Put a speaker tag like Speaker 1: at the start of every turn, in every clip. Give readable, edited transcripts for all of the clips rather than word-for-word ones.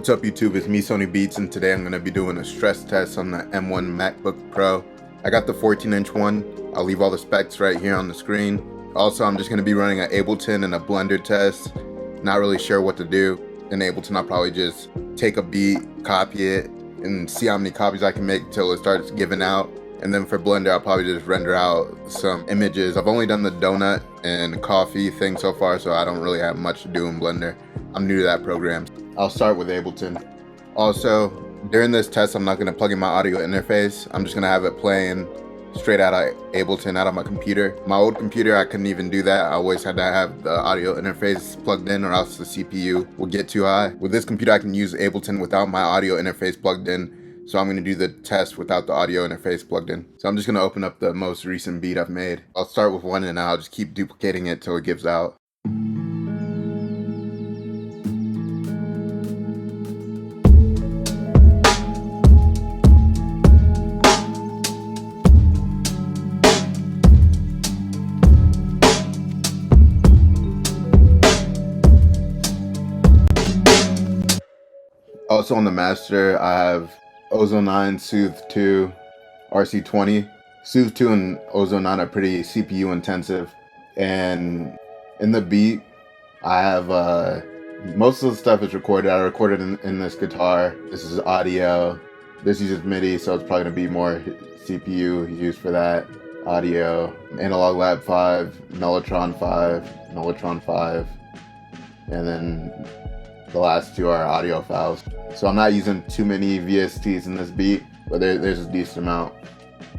Speaker 1: What's up YouTube, it's me Sony Beats, and today I'm going to be doing a stress test on the M1 MacBook Pro. I got the 14-inch one. I'll leave all the specs right here on the screen. Also, I'm just going to be running an Ableton and a Blender test. Not really sure what to do. In Ableton, I'll probably just take a beat, copy it, and see how many copies I can make until it starts giving out. And then for Blender, I'll probably just render out some images. I've only done the donut and coffee thing so far, so I don't really have much to do in Blender. I'm new to that program. I'll start with Ableton. Also, during this test, I'm not going to plug in my audio interface. I'm just going to have it playing straight out of Ableton, out of my computer. My old computer, I couldn't even do that. I always had to have the audio interface plugged in, or else the CPU would get too high. With this computer, I can use Ableton without my audio interface plugged in. So I'm going to do the test without the audio interface plugged in. So I'm just going to open up the most recent beat I've made. I'll start with one and I'll just keep duplicating it till it gives out. Also on the master, I have Ozone 9, Soothe 2, RC20. Soothe 2 and Ozone 9 are pretty CPU intensive. And in the beat, I have most of the stuff is recorded. I recorded in this guitar. This is audio. This uses MIDI, so it's probably gonna be more CPU used for that. Audio, Analog Lab 5, Mellotron 5, and then the last two are audio files. So I'm not using too many VSTs in this beat, but there's a decent amount.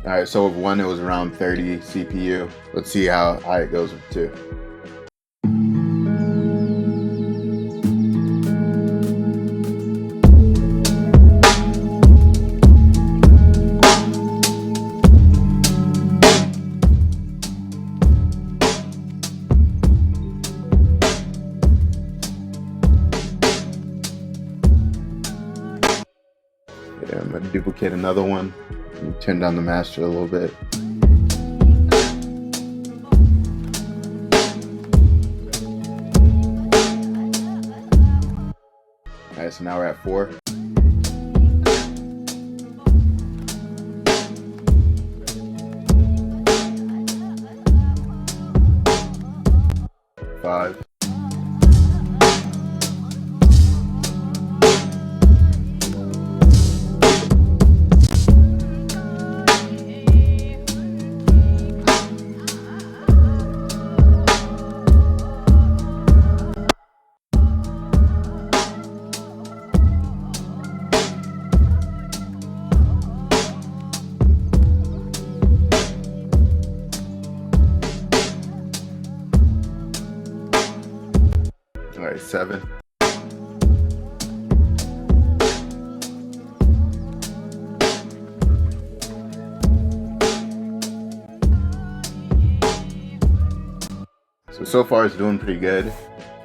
Speaker 1: Alright, so with one it was around 30 CPU. Let's see how it goes with two. Yeah, I'm gonna duplicate another one and turn down the master a little bit. Alright, so now we're at 4. Five. Alright, 7. So far it's doing pretty good.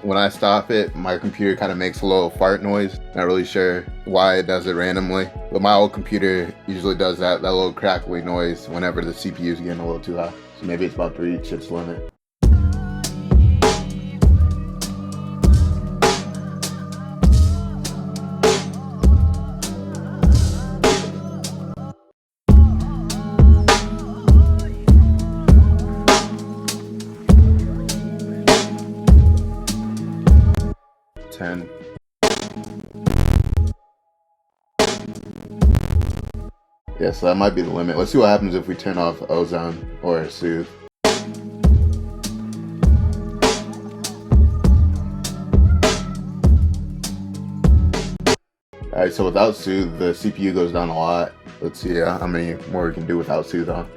Speaker 1: When I stop it, my computer kind of makes a little fart noise. Not really sure why it does it randomly, but my old computer usually does that little crackly noise whenever the CPU is getting a little too high. So maybe it's about to reach its limit. Yeah, so that might be the limit. Let's see what happens if we turn off Ozone or Soothe. Alright, so without Soothe, the CPU goes down a lot. Let's see how many more we can do without Soothe on.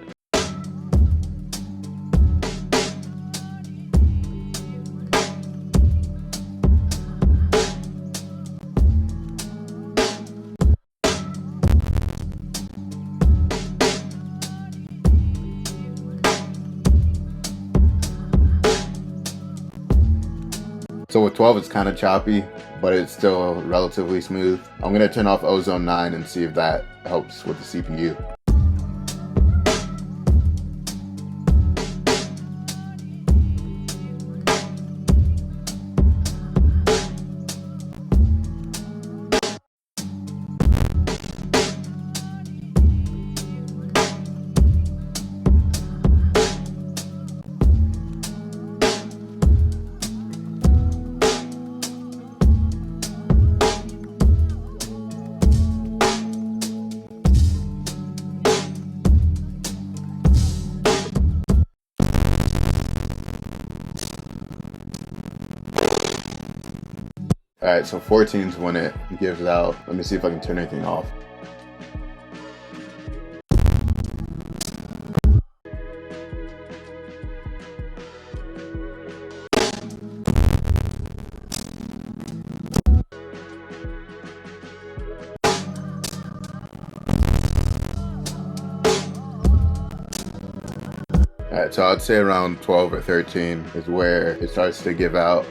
Speaker 1: So with 12 it's kind of choppy, but it's still relatively smooth. I'm going to turn off Ozone 9 and see if that helps with the CPU. Alright, so 14 is when it gives out. Let me see if I can turn anything off. Alright, so I'd say around 12 or 13 is where it starts to give out.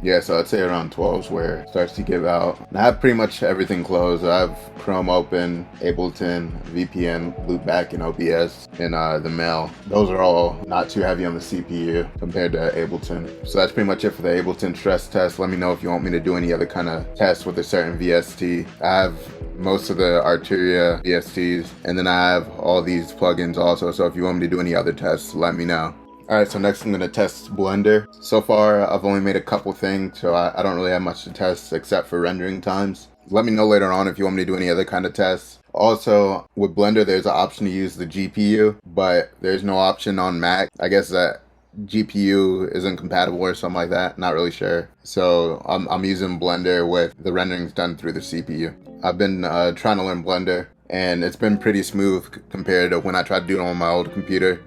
Speaker 1: Yeah, so I'd say around 12 is where it starts to give out. And I have pretty much everything closed. I have Chrome open, Ableton, VPN, Loopback, and OBS, and the mail. Those are all not too heavy on the CPU compared to Ableton. So that's pretty much it for the Ableton stress test. Let me know if you want me to do any other kind of tests with a certain VST. I have most of the Arturia VSTs, and then I have all these plugins also. So if you want me to do any other tests, let me know. Alright, so next I'm going to test Blender. So far, I've only made a couple things, so I don't really have much to test except for rendering times. Let me know later on if you want me to do any other kind of tests. Also, with Blender, there's an option to use the GPU, but there's no option on Mac. I guess that GPU isn't compatible or something like that. Not really sure. So I'm using Blender with the renderings done through the CPU. I've been trying to learn Blender, and it's been pretty smooth compared to when I tried to do it on my old computer.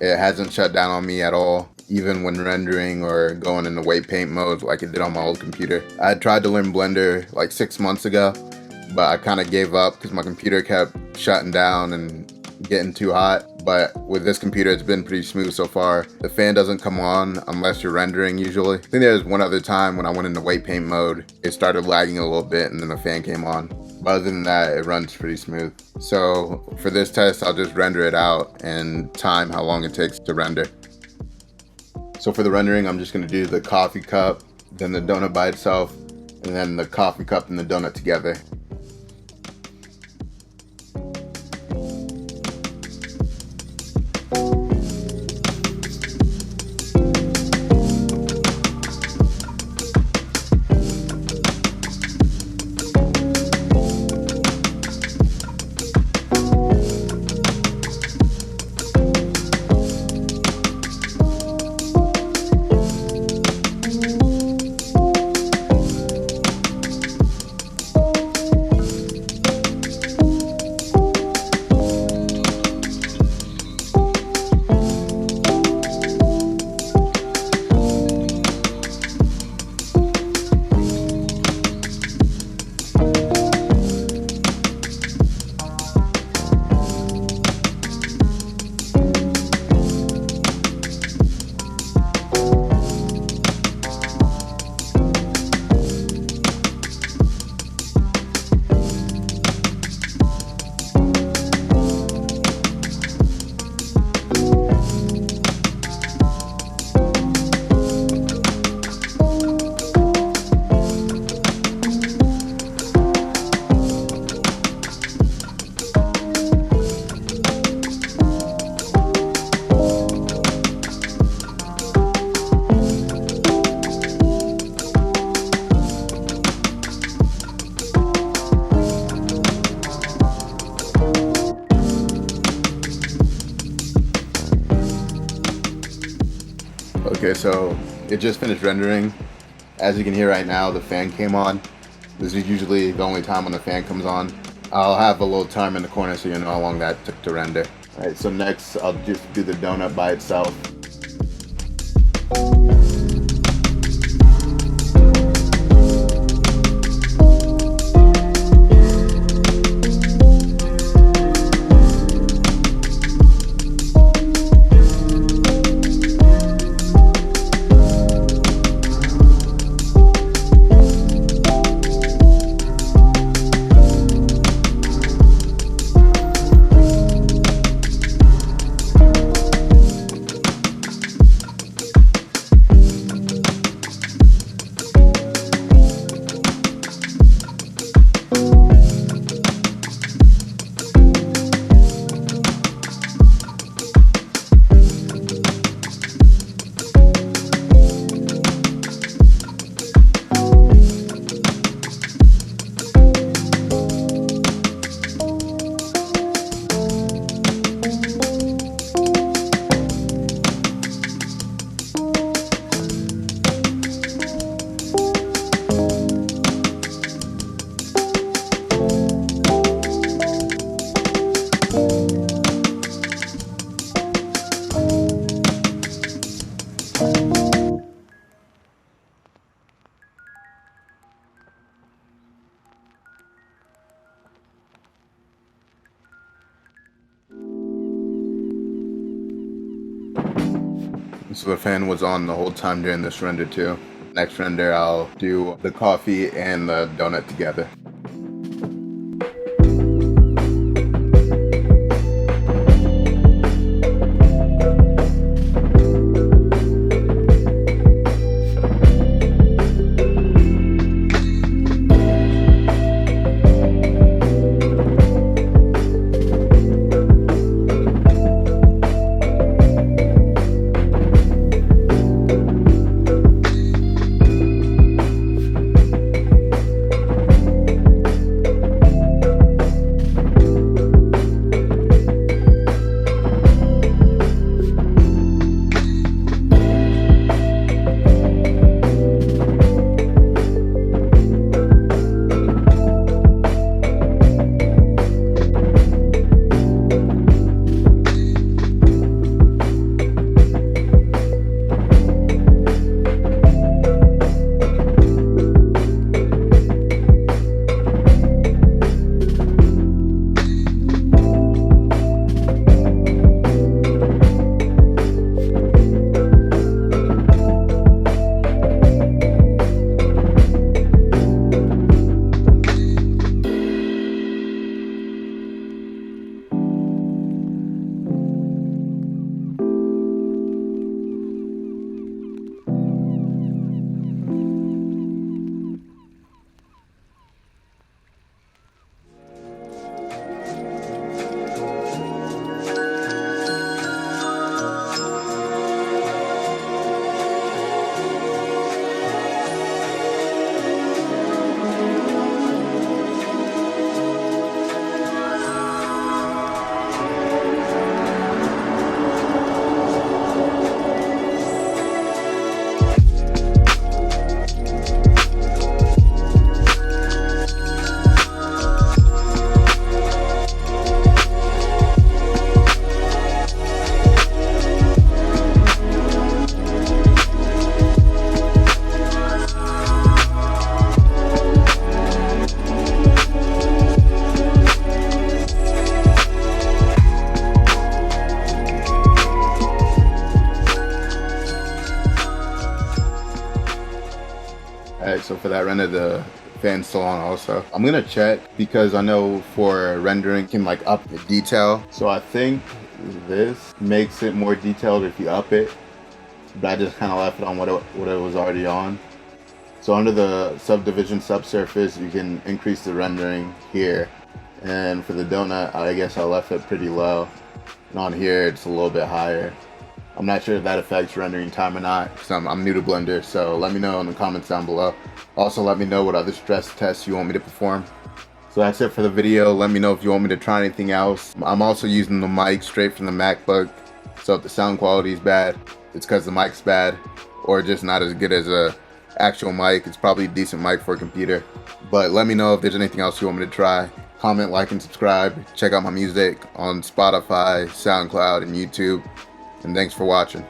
Speaker 1: It hasn't shut down on me at all, even when rendering or going into weight paint mode like it did on my old computer. I tried to learn Blender like 6 months ago, but I kind of gave up because my computer kept shutting down and getting too hot. But with this computer, it's been pretty smooth so far. The fan doesn't come on unless you're rendering usually. I think there's one other time when I went into weight paint mode, it started lagging a little bit and then the fan came on. But other than that, it runs pretty smooth. So for this test, I'll just render it out and time how long it takes to render. So for the rendering, I'm just gonna do the coffee cup, then the donut by itself, and then the coffee cup and the donut together. Okay, so it just finished rendering. As you can hear right now, the fan came on. This is usually the only time when the fan comes on. I'll have a little timer in the corner so you know how long that took to render. All right, so next I'll just do the donut by itself. So the fan was on the whole time during this render too. Next render, I'll do the coffee and the donut together. Alright, so for that render, the fan's still on also. I'm gonna check because I know for rendering you can like up the detail. So I think this makes it more detailed if you up it, but I just kind of left it on what it was already on. So under the subdivision subsurface, you can increase the rendering here. And for the donut, I guess I left it pretty low. And on here, it's a little bit higher. I'm not sure if that affects rendering time or not, because I'm new to Blender, so let me know in the comments down below. Also, let me know what other stress tests you want me to perform. So that's it for the video. Let me know if you want me to try anything else. I'm also using the mic straight from the MacBook, so if the sound quality is bad, it's because the mic's bad, or just not as good as a actual mic. It's probably a decent mic for a computer. But let me know if there's anything else you want me to try. Comment, like, and subscribe. Check out my music on Spotify, SoundCloud, and YouTube. And thanks for watching.